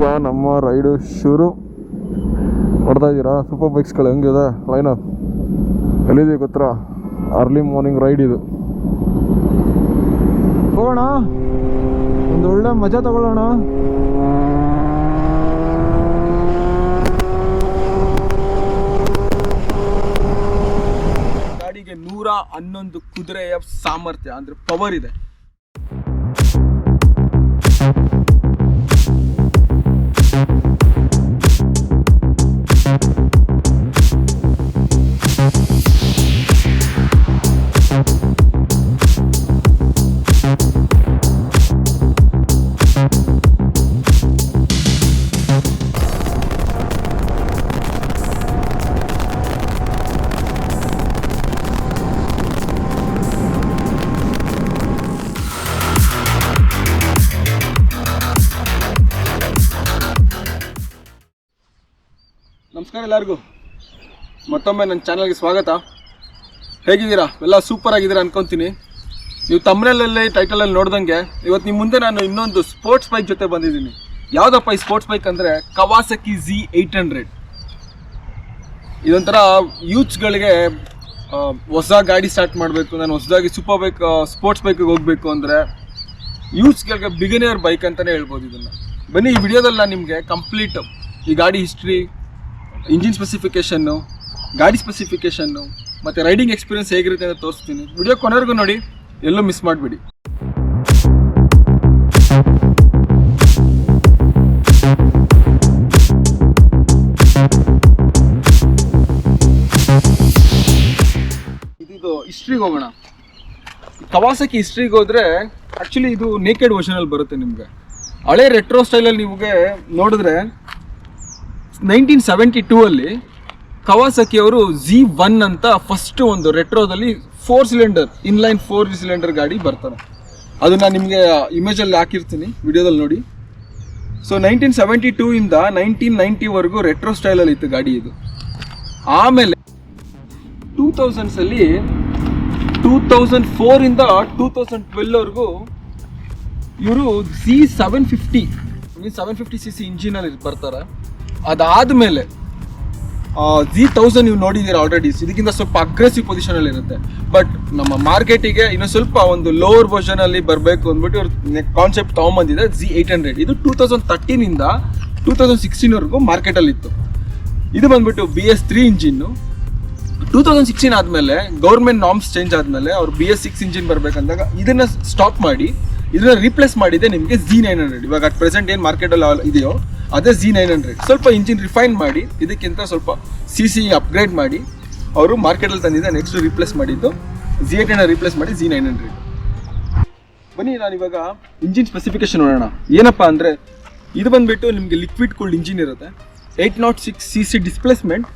ನಮ್ಮ ರೈಡು ಶುರು ಮಾಡ್ತಾ ಇದ್ದೀರಾ. ಸೂಪರ್ ಬೈಕ್ಸ್ಗಳು ಹೆಂಗಿದೆ ಲೈನಪ್ ಎಲ್ಲಿದೆ ಗೊತ್ತಾ? ಅರ್ಲಿ ಮಾರ್ನಿಂಗ್ ರೈಡ್ ಇದು. ಹೋಗೋಣ, ಒಂದು ಒಳ್ಳೆ ಮಜಾ ತಗೊಳ್ಳೋಣ. ಗಾಡಿಗೆ 111 ಕುದುರೆಯ ಸಾಮರ್ಥ್ಯ ಅಂದ್ರೆ ಪವರ್ ಇದೆ. ನಮಸ್ಕಾರ ಎಲ್ಲರಿಗೂ, ಮತ್ತೊಮ್ಮೆ ನನ್ನ ಚಾನಲ್ಗೆ ಸ್ವಾಗತ. ಹೇಗಿದ್ದೀರಾ? ಎಲ್ಲ ಸೂಪರ್ ಆಗಿದ್ದೀರಾ ಅನ್ಕೊತೀನಿ. ನೀವು ತಮ್ನೇಲಲ್ಲಿ ಟೈಟಲಲ್ಲಿ ನೋಡ್ದಂಗೆ ಇವತ್ತು ನಿಮ್ಮ ಮುಂದೆ ನಾನು ಇನ್ನೊಂದು ಸ್ಪೋರ್ಟ್ಸ್ ಬೈಕ್ ಜೊತೆ ಬಂದಿದ್ದೀನಿ. ಯಾವುದಪ್ಪ ಈ ಸ್ಪೋರ್ಟ್ಸ್ ಬೈಕ್ ಅಂದರೆ ಕವಾಸಕಿ Z800. ಇದೊಂಥರ ಯೂತ್ಸ್ಗಳಿಗೆ ಹೊಸ ಗಾಡಿ ಸ್ಟಾರ್ಟ್ ಮಾಡಬೇಕು, ನಾನು ಹೊಸದಾಗಿ ಸೂಪರ್ ಬೈಕ್ ಸ್ಪೋರ್ಟ್ಸ್ ಬೈಕಿಗೆ ಹೋಗಬೇಕು ಅಂದರೆ ಯೂತ್ಸ್ಗಳಿಗೆ ಬಿಗಿನರ್ ಬೈಕ್ ಅಂತಲೇ ಹೇಳ್ಬೋದು ಇದನ್ನು. ಬನ್ನಿ, ಈ ವಿಡಿಯೋದಲ್ಲಿ ನಾನು ನಿಮಗೆ ಕಂಪ್ಲೀಟ್ ಈ ಗಾಡಿ ಹಿಸ್ಟ್ರಿ, ಇಂಜಿನ್ ಸ್ಪೆಸಿಫಿಕೇಷನ್ನು, ಗಾಡಿ ಸ್ಪೆಸಿಫಿಕೇಷನ್ನು ಮತ್ತು ರೈಡಿಂಗ್ ಎಕ್ಸ್ಪೀರಿಯನ್ಸ್ ಹೇಗಿರುತ್ತೆ ಅಂತ ತೋರಿಸ್ತೀನಿ. ವಿಡಿಯೋ ಕೊನೆವರೆಗೂ ನೋಡಿ, ಎಲ್ಲೂ ಮಿಸ್ ಮಾಡಬೇಡಿ. ಇದು ಹಿಸ್ಟ್ರಿಗೆ ಹೋಗೋಣ. ಕವಾಸಕಿ ಹಿಸ್ಟ್ರಿಗೆ ಹೋದರೆ ಆ್ಯಕ್ಚುಲಿ ಇದು ನೇಕೆಡ್ ವರ್ಷನಲ್ಲಿ ಬರುತ್ತೆ. ನಿಮಗೆ ಹಳೆ ರೆಟ್ರೋ ಸ್ಟೈಲಲ್ಲಿ ನಿಮಗೆ ನೋಡಿದ್ರೆ 1972 ಅಲ್ಲಿ ಕವಾಸಕಿ ಅವರು Z1 ಅಂತ ಫಸ್ಟ್ ಒಂದು ರೆಟ್ರೋದಲ್ಲಿ 4 ಸಿಲಿಂಡರ್ ಇನ್ಲೈನ್ 4 ಸಿಲಿಂಡರ್ ಗಾಡಿ ಬರ್ತಾರೆ. ಅದು ನಾನು ನಿಮಗೆ ಇಮೇಜಲ್ಲಿ ಹಾಕಿರ್ತೀನಿ, ವಿಡಿಯೋದಲ್ಲಿ ನೋಡಿ. ಸೊ 1972 ಇಂದ 1990ವರೆಗೂ ರೆಟ್ರೋ ಸ್ಟೈಲಲ್ಲಿ ಇತ್ತು ಗಾಡಿ ಇದು. ಆಮೇಲೆ 2000ಸಲ್ಲಿ 2004 ಇಂದ 2012ವರೆಗೂ ಇವರು Z750 750cc ಇಂಜಿನಲ್ಲಿ ಬರ್ತಾರೆ. ಅದಾದಮೇಲೆ Z1000 ನೀವು ನೋಡಿದ್ದೀರಾ ಆಲ್ರೆಡಿ. ಇದಕ್ಕಿಂತ ಸ್ವಲ್ಪ ಅಗ್ರೆಸಿವ್ ಪೊಸಿಷನಲ್ಲಿ ಇರುತ್ತೆ. ಬಟ್ ನಮ್ಮ ಮಾರ್ಕೆಟಿಗೆ ಇನ್ನೂ ಸ್ವಲ್ಪ ಒಂದು ಲೋವರ್ ವರ್ಷನಲ್ಲಿ ಬರಬೇಕು ಅಂದ್ಬಿಟ್ಟು ಇವ್ರು ಕಾನ್ಸೆಪ್ಟ್ ತೊಗೊಂಬಂದಿದೆ Z800. ಇದು 2013 ಇಂದ 2016ವರೆಗೂ ಮಾರ್ಕೆಟಲ್ಲಿ ಇತ್ತು. ಇದು ಬಂದ್ಬಿಟ್ಟು BS3 ಇಂಜಿನ್ನು. 2016 ಆದಮೇಲೆ ಗೌರ್ಮೆಂಟ್ ನಾರ್ಮ್ಸ್ ಚೇಂಜ್ ಆದಮೇಲೆ ಅವ್ರು BS6 ಇಂಜಿನ್ ಬರಬೇಕಂದಾಗ ಇದನ್ನು ಸ್ಟಾಪ್ ಮಾಡಿ ಇದನ್ನ ರೀಪ್ಲೇಸ್ ಮಾಡಿದೆ ನಿಮಗೆ Z900. ಇವಾಗ ಅಟ್ ಪ್ರೆಸೆಂಟ್ ಏನು ಮಾರ್ಕೆಟಲ್ಲಿ ಇದೆಯೋ ಅದೇ Z900. ಸ್ವಲ್ಪ ಇಂಜಿನ್ ರಿಫೈನ್ ಮಾಡಿ ಇದಕ್ಕಿಂತ ಸ್ವಲ್ಪ CC ಅಪ್ಗ್ರೇಡ್ ಮಾಡಿ ಅವರು ಮಾರ್ಕೆಟಲ್ಲಿ ತಂದಿದ್ದೆ. ನೆಕ್ಸ್ಟ್ ರೀಪ್ಲೇಸ್ ಮಾಡಿದ್ದು Z800 ರೀಪ್ಲೇಸ್ ಮಾಡಿ Z900. ಬನ್ನಿ, ನಾನು ಇವಾಗ ಇಂಜಿನ್ ಸ್ಪೆಸಿಫಿಕೇಶನ್ ನೋಡೋಣ. ಏನಪ್ಪ ಅಂದರೆ ಇದು ಬಂದುಬಿಟ್ಟು ನಿಮಗೆ ಲಿಕ್ವಿಡ್ ಕೂಲ್ಡ್ ಇಂಜಿನ್ ಇರುತ್ತೆ. 806cc displacement.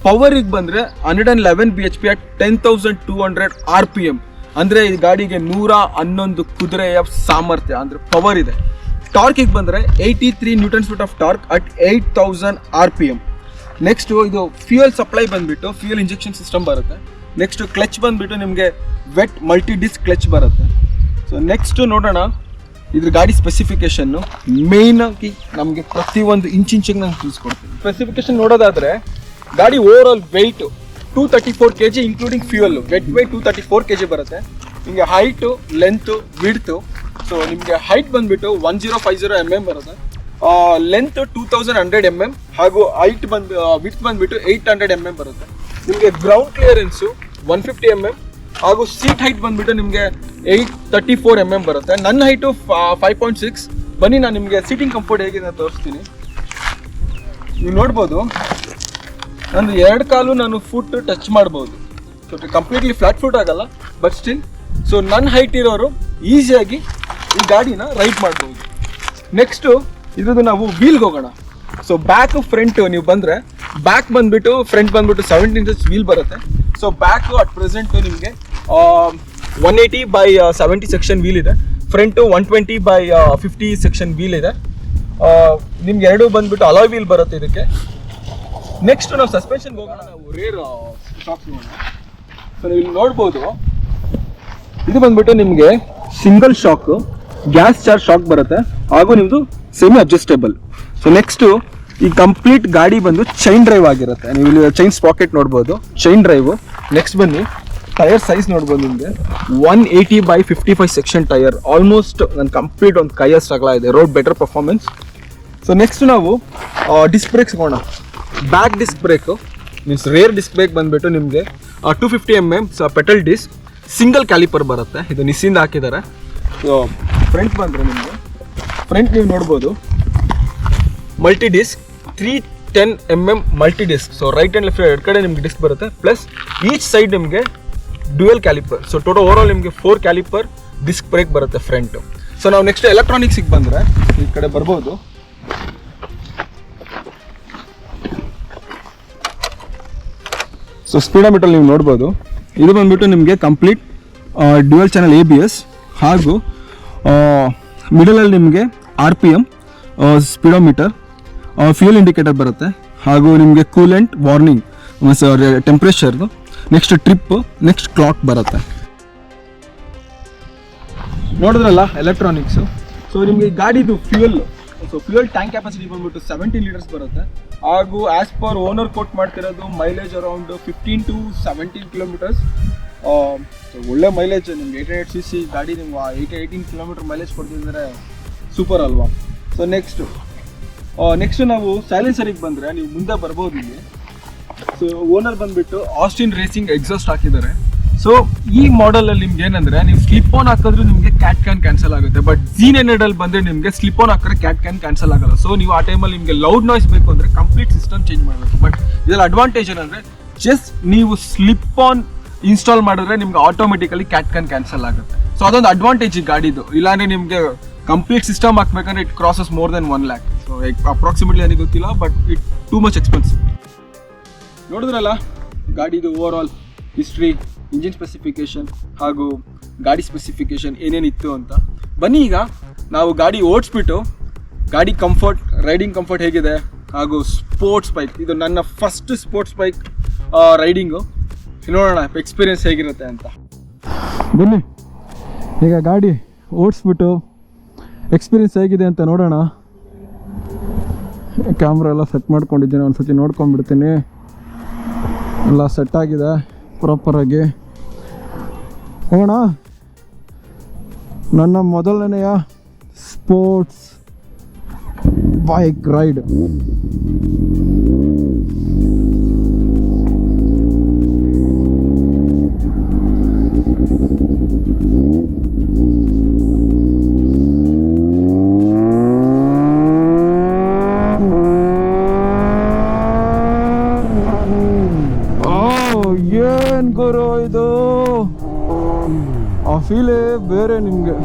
ಪವರಿಗೆ ಬಂದರೆ 111 bhp at 10,200 RPM. ಅಂದರೆ ಈ ಗಾಡಿಗೆ 111 ಕುದುರೆಯ ಸಾಮರ್ಥ್ಯ ಅಂದರೆ ಪವರ್ ಇದೆ. ಟಾರ್ಕಿಗೆ ಬಂದರೆ 83 Nm of torque at 8,000 RPM. Next ಇದು ಫ್ಯೂಯಲ್ ಸಪ್ಲೈ ಬಂದುಬಿಟ್ಟು ಫ್ಯೂಯಲ್ ಇಂಜೆಕ್ಷನ್ ಸಿಸ್ಟಮ್ ಬರುತ್ತೆ. ನೆಕ್ಸ್ಟು ಕ್ಲಚ್ ಬಂದುಬಿಟ್ಟು ನಿಮಗೆ ವೆಟ್ ಮಲ್ಟಿ ಡಿಸ್ಕ್ ಕ್ಲಚ್ ಬರುತ್ತೆ. ಸೊ ನೆಕ್ಸ್ಟು ನೋಡೋಣ ಇದ್ರ ಗಾಡಿ ಸ್ಪೆಸಿಫಿಕೇಷನ್ನು. ಮೇಯ್ನಾಗಿ ನಮಗೆ ಪ್ರತಿಯೊಂದು ಇಂಚಿಗೆ ನಾನು ತಿಳಿಸ್ಕೊಡ್ತೀನಿ. ಸ್ಪೆಸಿಫಿಕೇಷನ್ ನೋಡೋದಾದರೆ ಗಾಡಿ over all weight 234 kg including fuel. Wet weight 234 kg ಬರುತ್ತೆ. ನಿಮಗೆ ಹೈಟು, ಲೆಂತು, ವಿಡ್ತು. ಸೊ ನಿಮಗೆ ಹೈಟ್ ಬಂದುಬಿಟ್ಟು 1050 mm ಬರುತ್ತೆ. ಲೆಂತ್ 2100 mm ಹಾಗೂ ಹೈಟ್ ವಿಡ್ತ್ ಬಂದುಬಿಟ್ಟು 800 mm ಬರುತ್ತೆ. ನಿಮಗೆ ಗ್ರೌಂಡ್ ಕ್ಲಿಯರೆನ್ಸು 150 mm ಹಾಗೂ ಸೀಟ್ ಹೈಟ್ ಬಂದುಬಿಟ್ಟು ನಿಮಗೆ 834 mm ಬರುತ್ತೆ. ನನ್ನ ಹೈಟು 5.6. ಬನ್ನಿ, ನಾನು ನಿಮಗೆ ಸೀಟಿಂಗ್ ಕಂಫರ್ಟ್ ಹೇಗಿದೆ ಅಂತ ತೋರಿಸ್ತೀನಿ. ನೀವು ನೋಡ್ಬೋದು, ನಂದು 2 ಕಾಲು ನಾನು ಫುಟ್ ಟಚ್ ಮಾಡ್ಬೋದು. ಸೊ ಕಂಪ್ಲೀಟ್ಲಿ ಫ್ಲಾಟ್ ಫುಟ್ ಆಗಲ್ಲ, ಬಟ್ ಸ್ಟಿಲ್. ಸೊ ನನ್ನ ಹೈಟ್ ಇರೋರು ಈಸಿಯಾಗಿ ಈ ಗಾಡಿನ ರೈಡ್ ಮಾಡ್ಬೋದು. ನೆಕ್ಸ್ಟು ಇದ್ರದ್ದು ನಾವು ವೀಲ್ಗೆ ಹೋಗೋಣ. ಸೊ ಬ್ಯಾಕು ಫ್ರಂಟು ನೀವು ಬಂದರೆ ಬ್ಯಾಕ್ ಬಂದುಬಿಟ್ಟು ಫ್ರಂಟ್ ಬಂದುಬಿಟ್ಟು 17 inches ವೀಲ್ ಬರುತ್ತೆ. ಸೊ ಬ್ಯಾಕು ಅಟ್ ಪ್ರೆಸೆಂಟು ನಿಮಗೆ 180/70 ಸೆಕ್ಷನ್ ವೀಲ್ ಇದೆ. ಫ್ರಂಟು 120/50 ಸೆಕ್ಷನ್ ವೀಲ್ ಇದೆ. ನಿಮ್ಗೆ ಎರಡು ಬಂದುಬಿಟ್ಟು ಅಲಾಯ್ ವೀಲ್ ಬರುತ್ತೆ ಇದಕ್ಕೆ. ನೆಕ್ಸ್ಟ್ ನಾವು ಸಸ್ಪೆನ್ಷನ್ಗೆ ಹೋಗೋಣ. ನಾವು ರೇರ್ ಶಾಕ್ಸ್ ನೋಡೋಣ. ಸೊ ನೀವು ಇಲ್ಲಿ ನೋಡ್ಬೋದು, ಇದು ಬಂದ್ಬಿಟ್ಟು ನಿಮಗೆ single shock gas charge shock ಬರುತ್ತೆ ಹಾಗೂ ನಿಮ್ಮದು ಸೆಮಿ ಅಡ್ಜಸ್ಟೇಬಲ್. ಸೊ ನೆಕ್ಸ್ಟು ಈ ಕಂಪ್ಲೀಟ್ ಗಾಡಿ ಬಂದು ಚೈನ್ ಡ್ರೈವ್ ಆಗಿರುತ್ತೆ. ನೀವು ಇಲ್ಲಿ ಚೈನ್ ಸ್ಪಾಕೆಟ್ ನೋಡ್ಬೋದು, ಚೈನ್ ಡ್ರೈವ್. ನೆಕ್ಸ್ಟ್ ಬನ್ನಿ, ಟೈರ್ ಸೈಜ್ ನೋಡ್ಬೋದು ನಿಮಗೆ 180/55 ಸೆಕ್ಷನ್ ಟೈರ್. ಆಲ್ಮೋಸ್ಟ್ ನನ್ನ ಕಂಪ್ಲೀಟ್ ಒಂದು ಕೈಯಷ್ಟು ಅಗಲ ಇದೆ. Road better performance. So next ನಾವು ಡಿಸ್ಕ್ ಬ್ರೇಕ್ಸ್ ಹೋಗೋಣ. Back disc brake means rear disc brake ಬಂದುಬಿಟ್ಟು ನಿಮಗೆ 250 mm petal disc, single caliper ಬರುತ್ತೆ. ಇದು ನಿಸ್ಸಿಂದ ಹಾಕಿದ್ದಾರೆ. ಸೊ ಫ್ರಂಟ್ ಬಂದರೆ ನಿಮಗೆ ಫ್ರಂಟ್ ನೀವು ನೋಡ್ಬೋದು multi disc 310 mm multi disc. So right and left ಎರಡು ಕಡೆ ನಿಮಗೆ ಡಿಸ್ಕ್ ಬರುತ್ತೆ. ಪ್ಲಸ್ ಈಚ್ ಸೈಡ್ ನಿಮಗೆ dual caliper. So total overall ನಿಮಗೆ 4 ಕ್ಯಾಲಿಪರ್ ಡಿಸ್ಕ್ ಬ್ರೇಕ್ ಬರುತ್ತೆ ಫ್ರಂಟು. ಸೊ ನಾವು ನೆಕ್ಸ್ಟ್ ಎಲೆಕ್ಟ್ರಾನಿಕ್ಸಿಗೆ ಬಂದರೆ ಈ ಕಡೆ ಬರ್ಬೋದು. ಸೊ ಸ್ಪೀಡೋಮೀಟರ್ ನೀವು ನೋಡ್ಬೋದು. ಇದು ಬಂದ್ಬಿಟ್ಟು ನಿಮಗೆ ಕಂಪ್ಲೀಟ್ ಡ್ಯುಯಲ್ ಚಾನಲ್ ABS ಹಾಗೂ ಮಿಡಲಲ್ಲಿ ನಿಮಗೆ RPM ಸ್ಪೀಡೋಮೀಟರ್, ಫ್ಯೂಯಲ್ ಇಂಡಿಕೇಟರ್ ಬರುತ್ತೆ ಹಾಗೂ ನಿಮಗೆ ಕೂಲೆಂಟ್ ವಾರ್ನಿಂಗ್, ಟೆಂಪ್ರೇಚರ್ದು, ನೆಕ್ಸ್ಟ್ ಟ್ರಿಪ್, ನೆಕ್ಸ್ಟ್ ಕ್ಲಾಕ್ ಬರುತ್ತೆ. ನೋಡಿದ್ರಲ್ಲ ಎಲೆಕ್ಟ್ರಾನಿಕ್ಸು. ಸೊ ನಿಮಗೆ ಗಾಡಿದು fuel, so fuel tank capacity ಬಂದ್ಬಿಟ್ಟು 17 ಲೀಟರ್ಸ್ ಬರುತ್ತೆ. ಹಾಗೂ ಆ್ಯಸ್ ಪರ್ ಓನರ್ ಕೋಟ್ ಮಾಡ್ತಿರೋದು ಮೈಲೇಜ್ ಅರೌಂಡ್ 15 to 17 ಕಿಲೋಮೀಟರ್ಸ್. ಒಳ್ಳೆ ಮೈಲೇಜ್ ನಿಮ್ಗೆ 88 cc ಗಾಡಿ ನಿಮ್ಗೆ 18 ಕಿಲೋಮೀಟರ್ ಮೈಲೇಜ್ ಕೊಡ್ತಿದ್ರೆ ಸೂಪರ್ ಅಲ್ವಾ. ಸೊ ನೆಕ್ಸ್ಟ್ ನಾವು ಸೈಲೆನ್ಸರಿಗೆ ಬಂದರೆ ನೀವು ಮುಂದೆ ಬರ್ಬೋದು ಇಲ್ಲಿ. ಸೊ ಓನರ್ ಬಂದುಬಿಟ್ಟು ಆಸ್ಟಿನ್ ರೇಸಿಂಗ್ ಎಕ್ಸಾಸ್ಟ್ ಹಾಕಿದ್ದಾರೆ. ಸೊ ಈ ಮಾಡಲಲ್ಲಿ ನಿಮ್ಗೆ ಏನಂದರೆ ನೀವು ಸ್ಲಿಪ್ ಆನ್ ಹಾಕಿದ್ರೆ ನಿಮಗೆ ಕ್ಯಾಟ್ ಕ್ಯಾನ್ ಕ್ಯಾನ್ಸಲ್ ಆಗುತ್ತೆ. ಬಟ್ Z900 ಬಂದರೆ ನಿಮಗೆ ಸ್ಲಿಪ್ ಆನ್ ಹಾಕಿದ್ರೆ ಕ್ಯಾಟ್ ಕ್ಯಾನ್ ಕ್ಯಾನ್ಸಲ್ ಆಗಲ್ಲ. ಸೊ ನೀವು ಆ ಟೈಮಲ್ಲಿ ನಿಮಗೆ ಲೌಡ್ ನಾಯ್ಸ್ ಬೇಕು ಅಂದರೆ ಕಂಪ್ಲೀಟ್ ಸಿಸ್ಟಮ್ ಚೇಂಜ್ ಮಾಡಬೇಕು. ಬಟ್ ಇದರಲ್ಲಿ ಅಡ್ವಾಂಟೇಜ್ ಏನಂದರೆ ಜಸ್ಟ್ ನೀವು ಸ್ಲಿಪ್ ಆನ್ ಇನ್ಸ್ಟಾಲ್ ಮಾಡಿದ್ರೆ ನಿಮ್ಗೆ ಆಟೋಮೆಟಿಕಲಿ ಕ್ಯಾಟ್ ಕ್ಯಾನ್ ಕ್ಯಾನ್ಸಲ್ ಆಗುತ್ತೆ. ಸೊ ಅದೊಂದು ಅಡ್ವಾಂಟೇಜ್ ಈ ಗಾಡಿದು. ಇಲ್ಲಾಂದರೆ ನಿಮಗೆ ಕಂಪ್ಲೀಟ್ ಸಿಸ್ಟಮ್ ಹಾಕ್ಬೇಕಂದ್ರೆ it crosses more than 1 lakh. So approximately ನನಗೆ ಗೊತ್ತಿಲ್ಲ, but it too much expensive. ನೋಡಿದ್ರಲ್ಲ ಗಾಡಿದು over all history, engine specification ಹಾಗೂ ಗಾಡಿ ಸ್ಪೆಸಿಫಿಕೇಶನ್ ಏನೇನಿತ್ತು ಅಂತ. ಬನ್ನಿ ಈಗ ನಾವು ಗಾಡಿ ಓಡಿಸ್ಬಿಟ್ಟು ಗಾಡಿ ಕಂಫರ್ಟ್, ರೈಡಿಂಗ್ ಕಂಫರ್ಟ್ ಹೇಗಿದೆ ಹಾಗೂ ಸ್ಪೋರ್ಟ್ಸ್ ಬೈಕ್, ಇದು ನನ್ನ ಫಸ್ಟ್ ಸ್ಪೋರ್ಟ್ಸ್ ಬೈಕ್ ರೈಡಿಂಗು, ನೋಡೋಣ ಎಕ್ಸ್ಪೀರಿಯನ್ಸ್ ಹೇಗಿರುತ್ತೆ ಅಂತ. ಬನ್ನಿ ಈಗ ಗಾಡಿ ಓಡಿಸ್ಬಿಟ್ಟು ಎಕ್ಸ್ಪೀರಿಯನ್ಸ್ ಹೇಗಿದೆ ಅಂತ ನೋಡೋಣ. ಕ್ಯಾಮ್ರಾ ಎಲ್ಲ ಸೆಟ್ ಮಾಡ್ಕೊಂಡಿದ್ದೀನಿ, ಒಂದ್ಸತಿ ನೋಡ್ಕೊಂಡ್ಬಿಡ್ತೀನಿ. ಎಲ್ಲ ಸೆಟ್ ಆಗಿದೆ ಪ್ರಾಪರಾಗಿ. ಹೋಗೋಣ. ನನ್ನ ಮೊದಲನೆಯ ಸ್ಪೋರ್ಟ್ಸ್ ಬೈಕ್ ರೈಡ್. ಏನ್ ಗುರು ಇದು, ಆ ಫೀಲೇ ಬೇರೆ ನಿಮ್ಗೆ.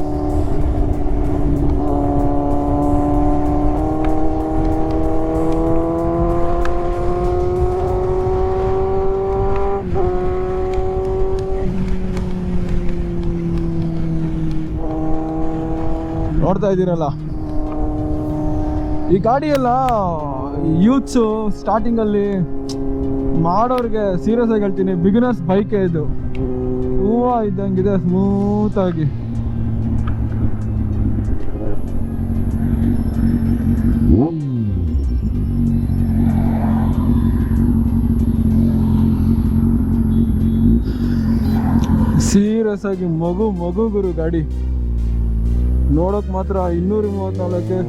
ನೋಡ್ತಾ ಇದ್ದೀರಲ್ಲ, ಈ ಗಾಡಿ ಎಲ್ಲ ಯೂತ್ಸು ಸ್ಟಾರ್ಟಿಂಗಲ್ಲಿ ಮಾಡೋರಿಗೆ ಸೀರಿಯಸ್ ಆಗಿ ಹೇಳ್ತೀನಿ, ಬಿಗಿನರ್ಸ್ ಬೈಕೇ ಇದು. ಹೂವು ಇದ್ದಂಗಿದೆ ಸ್ಮೂತಾಗಿ. ಸೀರಿಯಸ್ ಆಗಿ ಮಗು ಗುರು ಗಾಡಿ. ನೋಡೋಕೆ ಮಾತ್ರ 234.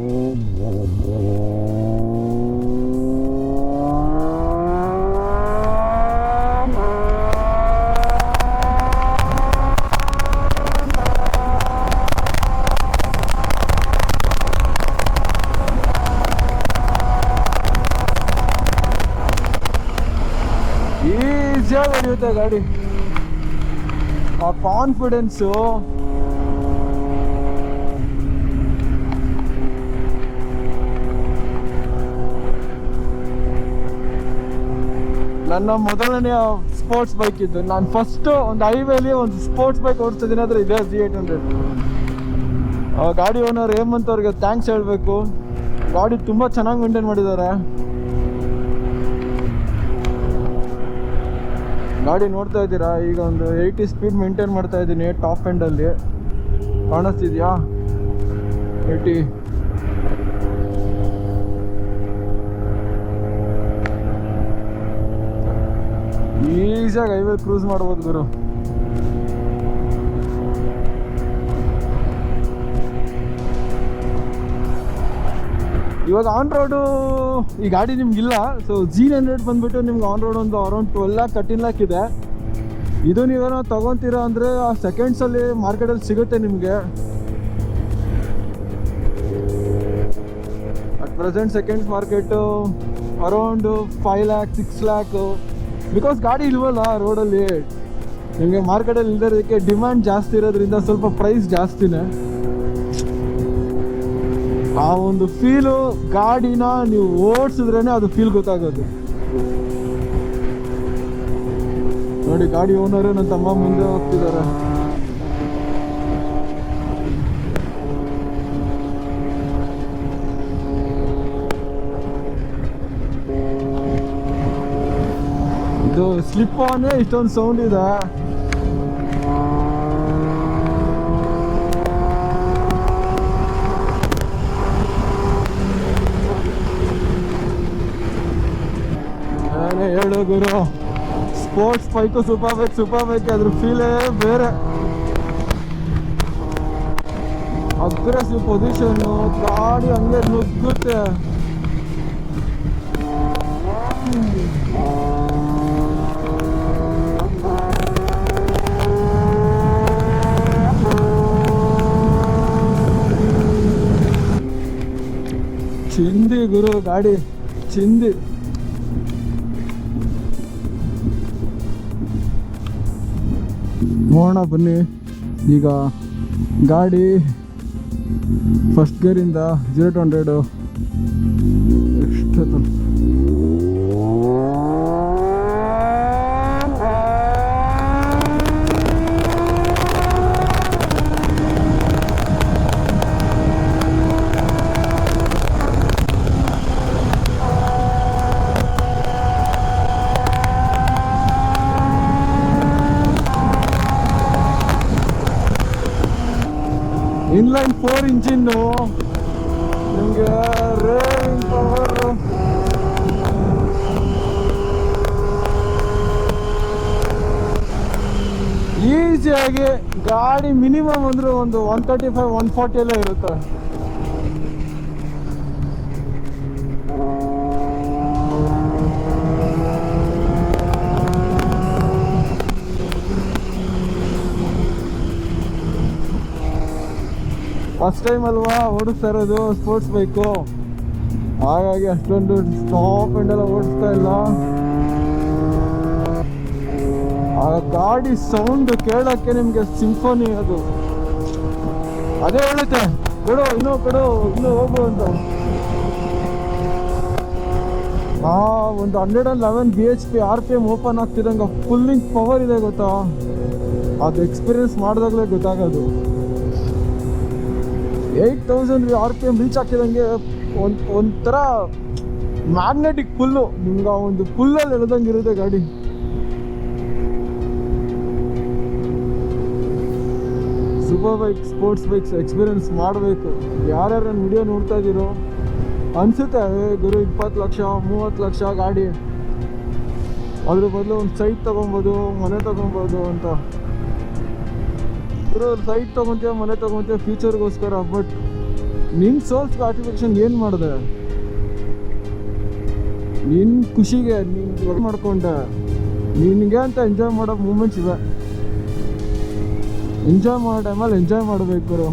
ಈಸಿಯಾಗಿ ನಡೆಯುತ್ತೆ ಗಾಡಿ. ಆ ಕಾನ್ಫಿಡೆನ್ಸು ನನ್ನ ಮೊದಲನೆಯ ಸ್ಪೋರ್ಟ್ಸ್ ಬೈಕ್ ಇದ್ದು. ನಾನು ಫಸ್ಟ್ ಒಂದು ಹೈವೇಲಿ ಒಂದು ಸ್ಪೋರ್ಟ್ಸ್ ಬೈಕ್ ಓಡಿಸ್ತಿದ್ದೀನಿ ಅಂದರೆ ಇದೇ Z800. ಗಾಡಿ ಓನರ್ ಹೇಮಂತ್ ಅವ್ರಿಗೆ ಥ್ಯಾಂಕ್ಸ್ ಹೇಳಬೇಕು. ಗಾಡಿ ತುಂಬ ಚೆನ್ನಾಗಿ ಮೇಂಟೈನ್ ಮಾಡಿದ್ದಾರೆ. ಗಾಡಿ ನೋಡ್ತಾ ಇದ್ದೀರಾ, ಈಗ ಒಂದು 80 ಸ್ಪೀಡ್ ಮೇಂಟೈನ್ ಮಾಡ್ತಾ ಇದ್ದೀನಿ ಟಾಪ್ ಎಂಡಲ್ಲಿ. ಕಾಣಿಸ್ತಿದ್ಯಾ 80. ಈಸಿಯಾಗಿ ಹೈವೇ ಕ್ರೂಸ್ ಮಾಡ್ಬೋದು ಗುರು. ಇವಾಗ ಆನ್ ರೋಡು ಈ ಗಾಡಿ ನಿಮ್ಗಿಲ್ಲ. ಸೊ G900 ಬಂದ್ಬಿಟ್ಟು ನಿಮ್ಗೆ ಆನ್ ರೋಡ್ ಒಂದು ಅರೌಂಡ್ 12 lakh 13 lakh ಇದೆ. ಇದು ನೀವೇನೋ ತೊಗೊತೀರಾ ಅಂದರೆ ಆ ಸೆಕೆಂಡ್ಸಲ್ಲಿ ಮಾರ್ಕೆಟಲ್ಲಿ ಸಿಗುತ್ತೆ ನಿಮಗೆ. At present seconds market around 5 lakh 6 lakh. Because ಗಾಡಿ ಇಲ್ವಲ್ಲ ರೋಡಲ್ಲಿ, ನಿಮಗೆ ಮಾರ್ಕೆಟಲ್ಲಿ ಇಲ್ದಿರೋದಕ್ಕೆ ಡಿಮ್ಯಾಂಡ್ ಜಾಸ್ತಿ ಇರೋದ್ರಿಂದ ಸ್ವಲ್ಪ ಪ್ರೈಸ್ ಜಾಸ್ತಿನೇ. ಆ ಒಂದು ಫೀಲು ಗಾಡಿನ ನೀವು ಓಡಿಸಿದ್ರೇ ಅದು ಫೀಲ್ ಗೊತ್ತಾಗೋದು. ನೋಡಿ ಗಾಡಿ ಓನರು ನನ್ನ ತಮ್ಮ ಮುಂದೆ ಹೋಗ್ತಿದ್ದಾರೆ. ಇದು ಸ್ಲಿಪ್ ಆನ್ ಇಷ್ಟೊಂದು ಸೌಂಡ್ ಇದೆ. ಹೇಳು ಗುರು, ಸ್ಪೋರ್ಟ್ಸ್ ಬೈಕು ಸೂಪರ್ ಬೈಕ್ ಅದ್ರ ಫೀಲೇ ಬೇರೆ. ಅಗ್ರೆಸಿವ್ ಪೊಸಿಷನ್ನು, ಗಾಡಿ ಹಂಗೆ ನುಗ್ಗುತ್ತೆ. ಚಿಂದಿ ಗುರು ಗಾಡಿ, ಚಿಂದಿ. ನೋಡೋಣ ಬನ್ನಿ. ಈಗ ಗಾಡಿ ಫಸ್ಟ್ ಗೇರಿಂದ 0 to 100 ಎಷ್ಟೊತ್ತು ಇನ್ಲೈನ್ 4 ಇಂಜಿನ್ನು ನಿಮಗೆ ರೇಂಜ್ ಪವರ್ ಈಸಿಯಾಗಿ ಗಾಡಿ ಮಿನಿಮಮ್ ಅಂದ್ರೆ ಒಂದು 135 140 ಎಲ್ಲ ಇರುತ್ತೆ. ಫಸ್ಟ್ ಟೈಮ್ ಅಲ್ವಾ ಓಡಿಸ್ತಾ ಇರೋದು ಸ್ಪೋರ್ಟ್ಸ್ ಬೈಕು, ಹಾಗಾಗಿ ಅಷ್ಟೊಂದು ಸ್ಟಾಪ್ ಆ್ಯಂಡ್ ಎಲ್ಲ ಓಡಿಸ್ತಾ ಇಲ್ಲ. ಆ ಗಾಡಿ ಸೌಂಡ್ ಕೇಳೋಕ್ಕೆ ನಿಮಗೆ ಸಿಂಫೋನಿ, ಅದು ಅದೇ ಹೇಳುತ್ತೆ ಕೊಡು ಇನ್ನೂ ಹೋಗು ಅಂತ. ಒಂದು 111 BHP RPM ಓಪನ್ ಆಗ್ತಿದ್ದಂಗೆ ಫುಲ್ಲಿಂಗ್ ಪವರ್ ಇದೆ ಗೊತ್ತಾ. ಅದು ಎಕ್ಸ್ಪೀರಿಯನ್ಸ್ ಮಾಡಿದಾಗಲೇ ಗೊತ್ತಾಗೋದು. 8000 RPM ರೀಚ್ ಆಗ್ತಿದಂಗೆ ಒಂಥರ ಮ್ಯಾಗ್ನೆಟಿಕ್ ಪುಲ್ಲು, ನಿಮ್ಗೆ ಆ ಒಂದು ಪುಲ್ಲಲ್ಲಿ ಎಳೆದಂಗೆ ಇರುತ್ತೆ ಗಾಡಿ. Super bike, sports bikes experience ಮಾಡಬೇಕು. ಯಾರ್ಯಾರು ನನ್ನ ವಿಡಿಯೋ ನೋಡ್ತಾ ಇದ್ದೀರೋ ಅನಿಸುತ್ತೆ ಗುರು 20 ಲಕ್ಷ 30 ಲಕ್ಷ ಗಾಡಿ, ಅದ್ರ ಬದಲು ಒಂದು ಸೈಟ್ ತೊಗೊಬೋದು, ಮನೆ ತೊಗೊಬೋದು ಅಂತ. ಸೈಟ್ ತೊಗೊತೀಯ, ಮನೆ ತೊಗೊತೀಯ ಫ್ಯೂಚರ್ಗೋಸ್ಕರ. ಬಟ್ ನಿನ್ನ ಸೋಲ್ಸ್ ಸ್ಯಾಟಿಸ್ಫ್ಯಾಕ್ಷನ್ ಏನು ಮಾಡಿದೆ? ನಿನ್ನ ಖುಷಿಗೆ ನೀನು ಮಾಡ್ಕೊಂಡೆ, ನಿನಗೆ ಅಂತ ಎಂಜಾಯ್ ಮಾಡೋ ಮೂಮೆಂಟ್ಸ್ ಇವೆ. ಎಂಜಾಯ್ ಮಾಡೋ ಟೈಮಲ್ಲಿ ಎಂಜಾಯ್ ಮಾಡಬೇಕು,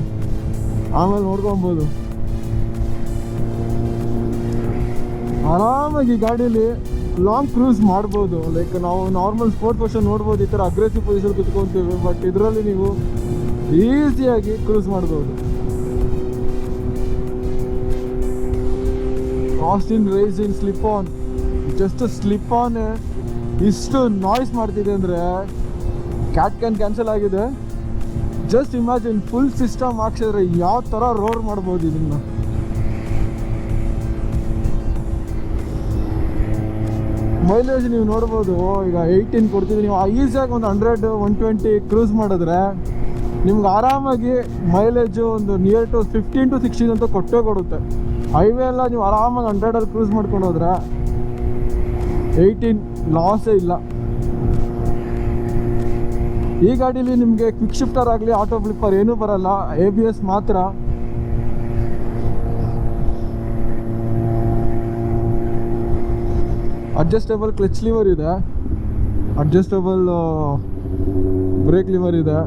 ಆಮೇಲೆ ನೋಡ್ಕೊಬೋದು. ಆರಾಮಾಗಿ ಗಾಡೀಲಿ ಲಾಂಗ್ ಕ್ರೂಸ್ ಮಾಡ್ಬೋದು. ಲೈಕ್ ನಾವು ನಾರ್ಮಲ್ ಸ್ಪೋರ್ಟ್ಸ್ ಪೊಸಿಷನ್ ನೋಡ್ಬೋದು, ಈ ಥರ ಅಗ್ರೆಸಿವ್ ಪೊಸಿಷನ್ ಕುತ್ಕೊತೀವಿ. ಬಟ್ ಇದರಲ್ಲಿ ನೀವು ಈಸಿಯಾಗಿ ಕ್ರೂಸ್ ಮಾಡ್ಬೋದು. Austin racing slip on, just slip on ಇಷ್ಟು ನಾಯ್ಸ್ ಮಾಡ್ತಿದೆ ಅಂದರೆ ಕ್ಯಾನ್ಸಲ್ ಆಗಿದೆ. ಜಸ್ಟ್ ಇಮ್ಯಾಜಿನ್ ಫುಲ್ ಸಿಸ್ಟಮ್ ಹಾಕ್ಸಿದ್ರೆ ಯಾವ ಥರ ರೋರ್ ಮಾಡ್ಬೋದು ಇದನ್ನು. ಮೈಲೇಜ್ ನೀವು ನೋಡ್ಬೋದು, ಈಗ 18 ಕೊಡ್ತಿದ್ದೀವಿ. ನೀವು ಈಸಿಯಾಗಿ ಒಂದು 100 120 ಕ್ರೂಸ್ ಮಾಡಿದ್ರೆ ನಿಮ್ಗೆ ಆರಾಮಾಗಿ ಮೈಲೇಜು ಒಂದು ನಿಯರ್ ಟು 15 to 16 ಅಂತ ಕೊಟ್ಟೇ ಕೊಡುತ್ತೆ. ಹೈವೇ ಎಲ್ಲ ನೀವು ಆರಾಮಾಗಿ 100 ಕ್ರೂಸ್ ಮಾಡ್ಕೊಂಡು ಹೋದ್ರೆ 18 ಲಾಸೇ ಇಲ್ಲ. ಈ ಗಾಡೀಲಿ ನಿಮಗೆ ಕ್ವಿಕ್ ಶಿಫ್ಟರ್ ಆಗಲಿ ಆಟೋ ಫ್ಲಿಪ್ಪರ್ ಏನೂ ಬರಲ್ಲ, ABS ಮಾತ್ರ. ಅಡ್ಜಸ್ಟೇಬಲ್ ಕ್ಲಚ್ ಲಿವರ್ ಇದೆ, ಅಡ್ಜಸ್ಟೇಬಲ್ ಬ್ರೇಕ್ ಲಿವರ್ ಇದೆ.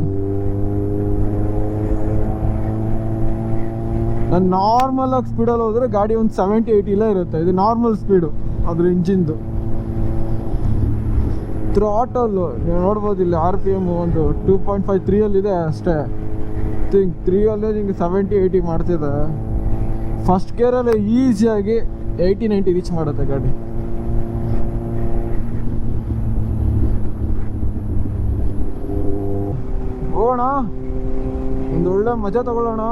ನಾನು ನಾರ್ಮಲ್ ಆಗಿ ಸ್ಪೀಡಲ್ಲಿ ಹೋದರೆ ಗಾಡಿ ಒಂದು 70-80 ಇರುತ್ತೆ. ಇದು ನಾರ್ಮಲ್ ಸ್ಪೀಡು ಅದ್ರ ಇಂಜಿನ್ದು. ಥ್ರಾಟಲ್ಲು ನೀವು ನೋಡ್ಬೋದು ಇಲ್ಲಿ RPM ಒಂದು 2.5 3 ಅಷ್ಟೇ. ಥಿಂಕ್ 3 ನಿಮಗೆ 70-80 ಮಾಡ್ತಿದೆ. ಫಸ್ಟ್ ಗೇರಲ್ಲೇ ಈಸಿಯಾಗಿ 80-90 ರೀಚ್ ಮಾಡುತ್ತೆ ಗಾಡಿ. ಹೋಗೋಣ, ಒಂದು ಒಳ್ಳೆ ಮಜಾ ತಗೊಳ್ಳೋಣ.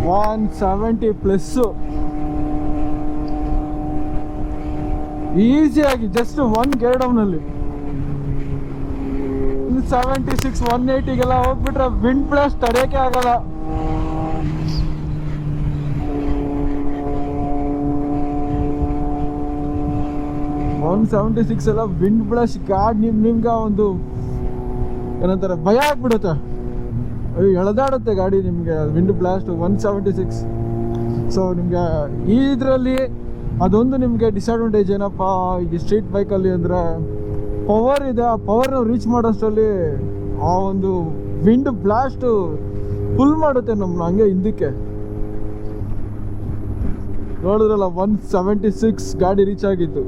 $170+ ಈಸಿಯಾಗಿ ಜಸ್ಟ್ 1 ಗೇರ್ ಡೌನಲ್ಲಿ 76 180ಗೆಲ್ಲ ಹೋಗ್ಬಿಟ್ರೆ ವಿಂಡ್ ಬ್ಲಾಸ್ಟ್ ತಡೆಯೋಕೆ ಆಗಲ್ಲ. $176 ಎಲ್ಲ ವಿಂಡ್ ಬ್ಲಾಸ್ಟ್ ಗಾಡಿ ನಿಮ್ಗೆ ಒಂದು ಏನಂತಾರೆ ಭಯ ಆಗ್ಬಿಡುತ್ತೆ, ಎಳೆದಾಡುತ್ತೆ ಗಾಡಿ ನಿಮಗೆ ವಿಂಡ್ ಬ್ಲಾಸ್ಟ್ 176. ಸೊ ನಿಮಗೆ ಇದರಲ್ಲಿ ಅದೊಂದು ನಿಮಗೆ ಡಿಸಡ್ವಾಂಟೇಜ್ ಏನಪ್ಪ ಈ ಸ್ಟ್ರೀಟ್ ಬೈಕಲ್ಲಿ ಅಂದರೆ ಪವರ್ ಇದೆ. ಆ ಪವರ್ನ ರೀಚ್ ಮಾಡೋಷ್ಟರಲ್ಲಿ ಆ ಒಂದು ವಿಂಡ್ ಬ್ಲಾಸ್ಟು ಫುಲ್ ಮಾಡುತ್ತೆ ನಮ್ಮನ್ನ ಹಂಗೆ ಹಿಂದಕ್ಕೆ. ನೋಡಿದ್ರಲ್ಲ 176 ಗಾಡಿ ರೀಚ್ ಆಗಿತ್ತು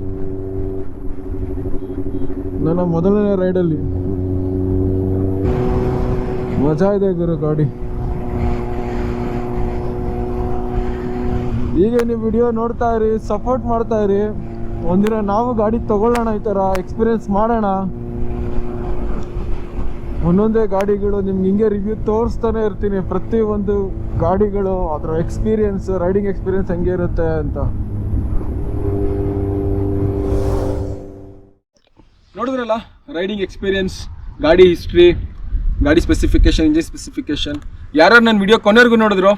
ನನ್ನ ಮೊದಲನೇ ರೈಡಲ್ಲಿ. ಮಜಾ ಇದೆ ಗುರು ಗಾಡಿ. ಈಗ ನೀವು ವಿಡಿಯೋ ನೋಡ್ತಾ ಇರಿ, ಸಪೋರ್ಟ್ ಮಾಡ್ತಾ ಇರಿ. ಒಂದಿನ ನಾವು ಗಾಡಿ ತಗೊಳ್ಳೋಣ, ಈ ಥರ ಎಕ್ಸ್ಪೀರಿಯನ್ಸ್ ಮಾಡೋಣ. ಒಂದೊಂದೇ ಗಾಡಿಗಳು ನಿಮ್ಗೆ ಹಿಂಗೆ ರಿವ್ಯೂ ತೋರಿಸ್ತಾನೆ ಇರ್ತೀನಿ, ಪ್ರತಿಯೊಂದು ಗಾಡಿಗಳು ಅದರ ಎಕ್ಸ್ಪೀರಿಯನ್ಸ್, ರೈಡಿಂಗ್ ಎಕ್ಸ್ಪೀರಿಯನ್ಸ್ ಹೆಂಗೆ ಇರುತ್ತೆ ಅಂತ. ನೋಡಿದ್ರಲ್ಲ ರೈಡಿಂಗ್ ಎಕ್ಸ್ಪೀರಿಯನ್ಸ್, ಗಾಡಿ ಹಿಸ್ಟ್ರಿ, ಗಾಡಿ ಸ್ಪೆಸಿಫಿಕೇಶನ್, ಇಂಜಿನ್ ಸ್ಪೆಸಿಫಿಕೇಶನ್. ಯಾರು ನನ್ನ ವಿಡಿಯೋ ಕೊನೆವರೆಗೂ ನೋಡಿದ್ರು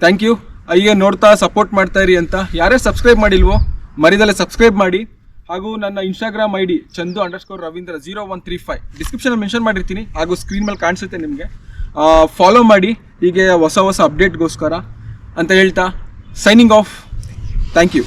ಥ್ಯಾಂಕ್ ಯು. ಹೀಗೆ ನೋಡ್ತಾ ಸಪೋರ್ಟ್ ಮಾಡ್ತಾ ಇರಿ ಅಂತ. ಯಾರೇ ಸಬ್ಸ್ಕ್ರೈಬ್ ಮಾಡಿಲ್ವೋ ಮರಿದಲ್ಲೇ ಸಬ್ಸ್ಕ್ರೈಬ್ ಮಾಡಿ. ಹಾಗೂ ನನ್ನ ಇನ್ಸ್ಟಾಗ್ರಾಮ್ ID Chandu_Ravindra 0135 ಡಿಸ್ಕ್ರಿಪ್ಷನಲ್ಲಿ ಮೆನ್ಷನ್ ಮಾಡಿರ್ತೀನಿ, ಹಾಗೂ ಸ್ಕ್ರೀನ್ ಮೇಲೆ ಕಾಣಿಸುತ್ತೆ ನಿಮಗೆ. ಫಾಲೋ ಮಾಡಿ ಹೀಗೆ ಹೊಸ ಅಪ್ಡೇಟ್ಗೋಸ್ಕರ ಅಂತ ಹೇಳ್ತಾ ಸೈನಿಂಗ್ ಆಫ್. Thank you.